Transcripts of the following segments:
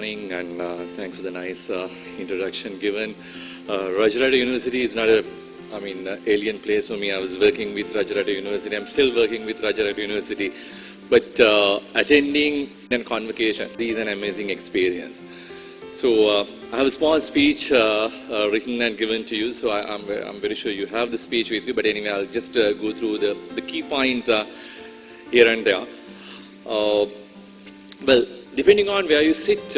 morning, and thanks for the nice introduction given. Rajarata University is not a, alien place for me. I was working with Rajarata University. I'm still working with Rajarata University. But attending a convocation is an amazing experience. So I have a small speech written and given to you. So I'm very sure you have the speech with you. But anyway, I'll just go through the key points here and there. Well, depending on where you sit,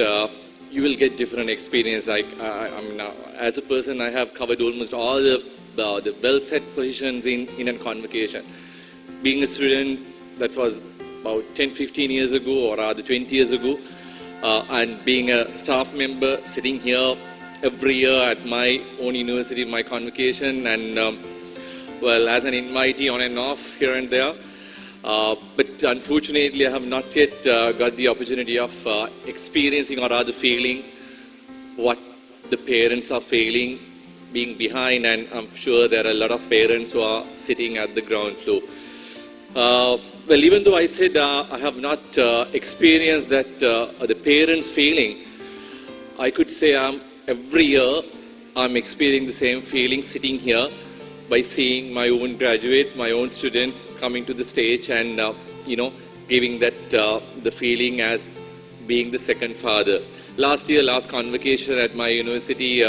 you will get different experience. As a person, I have covered almost all the well-set positions in a convocation. Being a student, that was about 10-15 years ago, or rather 20 years ago, and being a staff member, sitting here every year at my own university, my convocation, and well, as an invitee on and off here and there. But unfortunately, I have not yet got the opportunity of experiencing or rather feeling what the parents are feeling, being behind, and I'm sure there are a lot of parents who are sitting at the ground floor. Well, even though I said I have not experienced that the parents' feeling, I could say every year I'm experiencing the same feeling sitting here by seeing my own graduates, my own students coming to the stage and, giving that the feeling as being the second father. Last year, last convocation at my university,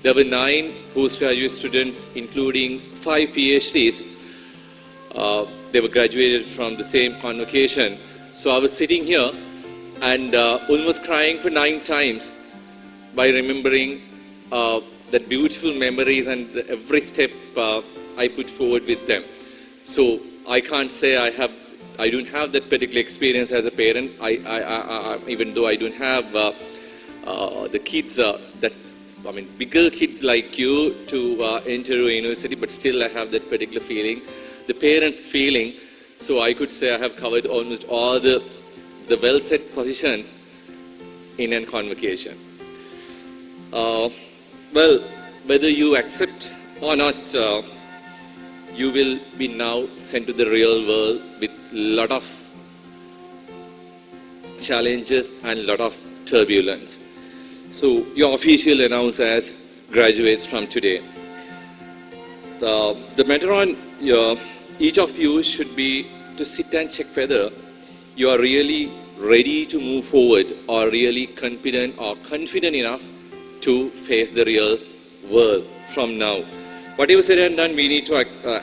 there were 9 postgraduate students, including 5 PhDs. They were graduated from the same convocation. So I was sitting here and almost crying for 9 times by remembering that beautiful memories and every step I put forward with them. So I can't say I don't have that particular experience as a parent. Even though I don't have the kids bigger kids like you to enter a university, but still I have that particular feeling, the parents' feeling. So I could say I have covered almost all the well-set positions in a convocation. Well, whether you accept or not, you will be now sent to the real world with a lot of challenges and a lot of turbulence. So you're officially announced as graduates from today. The matter on each of you should be to sit and check whether you are really ready to move forward or really confident enough to face the real world from now. Whatever said and done, we need to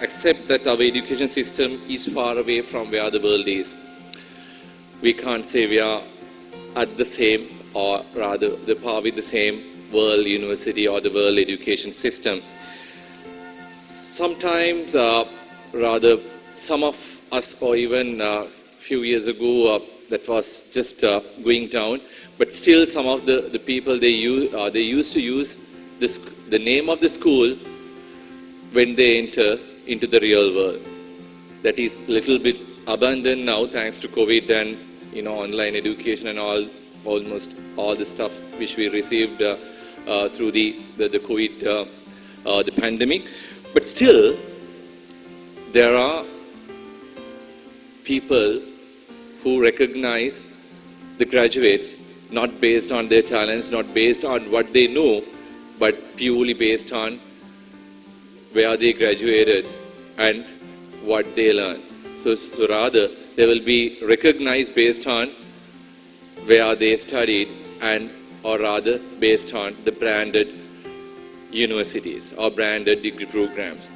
accept that our education system is far away from where the world is. We can't say we are at the same, or rather the par with the same world university or the world education system. Sometimes, rather some of us, or even a few years ago, that was just going down, but still some of the people, they used to use the name of the school when they enter into the real world. That is a little bit abandoned now thanks to COVID and online education and almost all the stuff which we received through the COVID, the pandemic. But still, there are people who recognize the graduates not based on their talents, not based on what they know, but purely based on where they graduated and what they learned. So rather, they will be recognized based on where they studied or rather based on the branded universities or branded degree programs.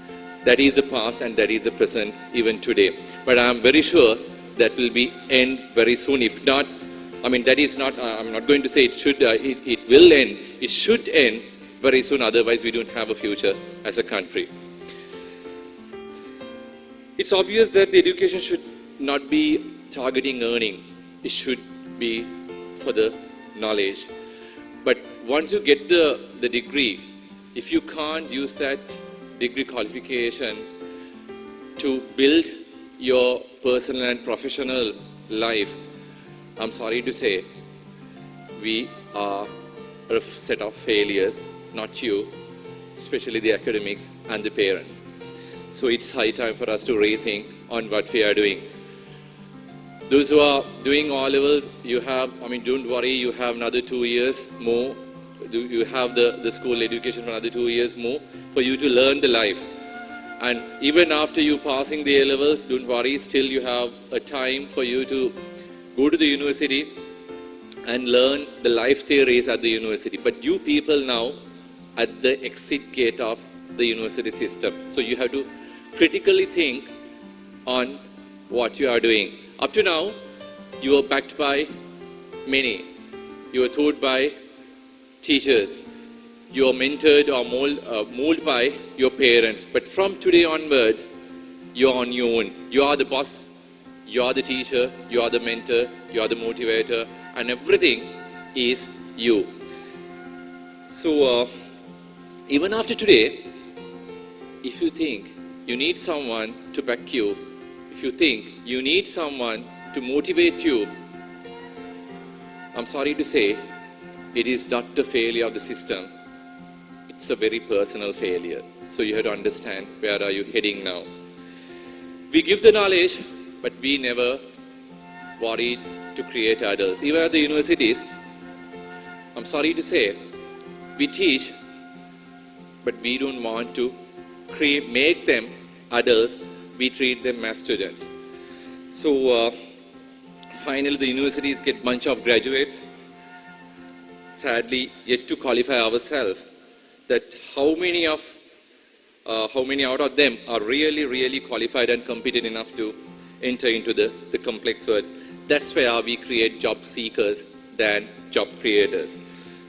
That is the past and that is the present even today. But I am very sure that will be end very soon. If not, that is not, I'm not going to say it should, it will end. It should end very soon, otherwise we don't have a future as a country. It's obvious that the education should not be targeting earning. It should be for the knowledge. But once you get the degree, if you can't use that degree qualification to build your personal and professional life, I'm sorry to say, we are a set of failures, not you, especially the academics and the parents. So it's high time for us to rethink on what we are doing. Those who are doing all levels, you have, don't worry, you have another 2 years more. You have the school education for another 2 years more for you to learn the life. And even after you passing the A levels, don't worry, still you have a time for you to go to the university and learn the life theories at the university. But you people now at the exit gate of the university system. So you have to critically think on what you are doing. Up to now, you are backed by many. You are taught by teachers. You are mentored or molded by your parents. But from today onwards, you are on your own. You are the boss. You are the teacher. You are the mentor. You are the motivator. And everything is you. So, even after today, if you think you need someone to back you, if you think you need someone to motivate you, I'm sorry to say, it is not the failure of the system. It's a very personal failure. So you have to understand where are you heading now. We give the knowledge, but we never worried to create adults. Even at the universities, I'm sorry to say, we teach, but we don't want to make them adults. We treat them as students. So finally the universities get a bunch of graduates. Sadly, yet to qualify ourselves that how many out of them are really qualified and competent enough to enter into the complex world. That's where we create job seekers than job creators.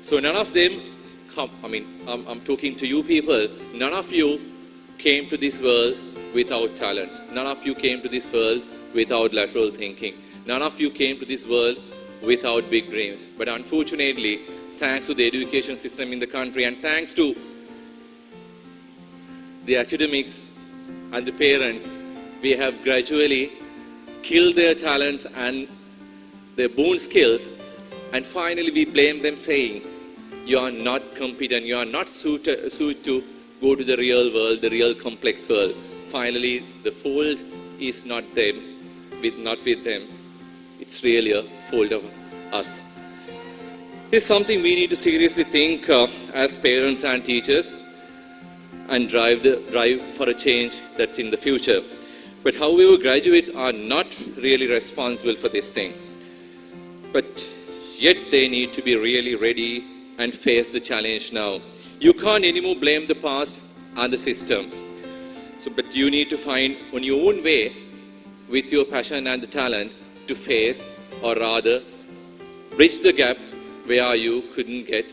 So none of them come, I'm talking to you people, none of you came to this world without talents. None of you came to this world without lateral thinking. None of you came to this world without big dreams. But unfortunately, thanks to the education system in the country and thanks to the academics and the parents, we have gradually killed their talents and their born skills, and finally we blame them saying, you are not competent, you are not suited to go to the real world, the real complex world. Finally, the fault is not with them. It's really a fault of us. This is something we need to seriously think as parents and teachers and drive for a change that's in the future. But however, graduates are not really responsible for this thing. But yet they need to be really ready and face the challenge now. You can't anymore blame the past and the system. But you need to find on your own way with your passion and the talent to face or rather bridge the gap where you couldn't get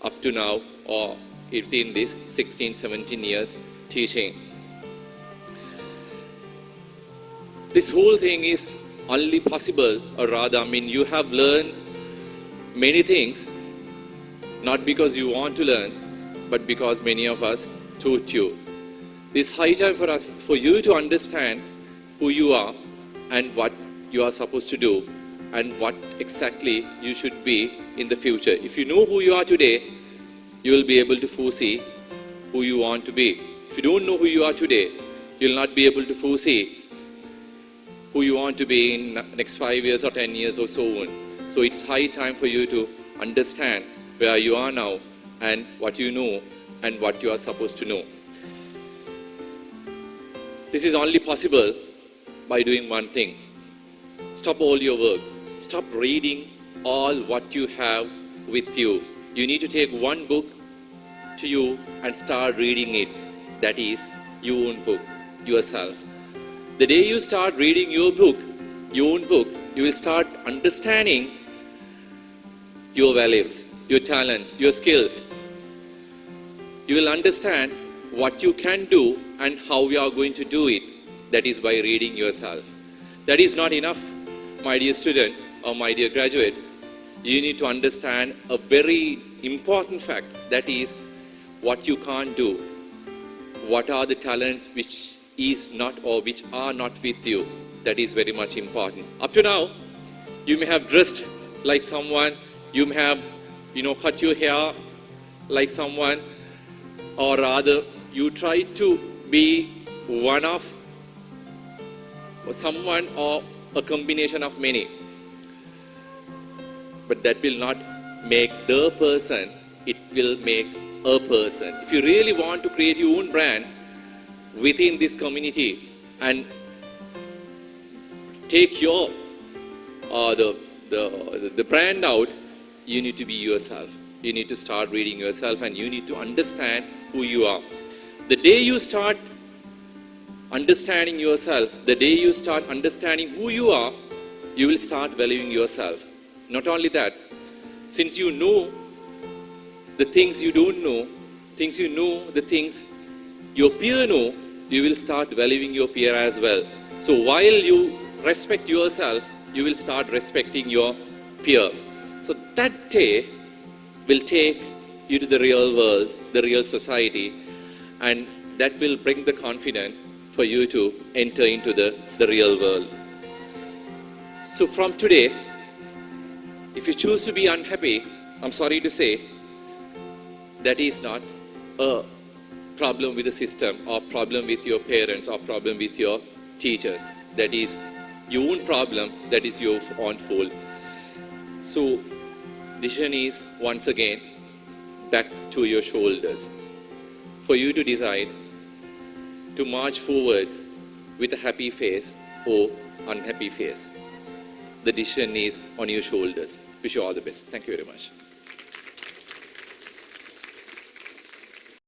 up to now or within these 16, 17 years teaching. This whole thing is only possible, or rather, you have learned many things, not because you want to learn, but because many of us taught you. It's high time for you to understand who you are and what you are supposed to do and what exactly you should be in the future. If you know who you are today, you will be able to foresee who you want to be. If you don't know who you are today, you will not be able to foresee who you want to be in next 5 years or 10 years or so on. So it's high time for you to understand where you are now and what you know and what you are supposed to know. This is only possible by doing one thing. Stop all your work. Stop reading all what you have with you. You need to take one book to you and start reading it. That is your own book, yourself. The day you start reading your book, your own book, you will start understanding your values, your talents, your skills. You will understand what you can do and how you are going to do it. That is by reading yourself. That is not enough, my dear students or my dear graduates. You need to understand a very important fact, that is what you can't do. What are the talents which is not or which are not with you. That is very much important. Up to now, you may have dressed like someone, you may have cut your hair like someone, or rather you try to be one of someone or a combination of many. But that will not make the person, it will make a person. If you really want to create your own brand within this community and take your the brand out, you need to be yourself. You need to start reading yourself and you need to understand who you are. The day you start understanding yourself, the day you start understanding who you are, you will start valuing yourself. Not only that, since you know the things you don't know, things you know, the things your peer know, you will start valuing your peer as well. So while you respect yourself, you will start respecting your peer. So that day will take you to the real world, the real society, and that will bring the confidence for you to enter into the real world. So from today, if you choose to be unhappy, I'm sorry to say, that is not a problem with the system or problem with your parents or problem with your teachers. That is your own problem, that is your own fault. So decision is once again back to your shoulders for you to decide to march forward with a happy face or unhappy face. The decision is on your shoulders. Wish you all the best. Thank you very much.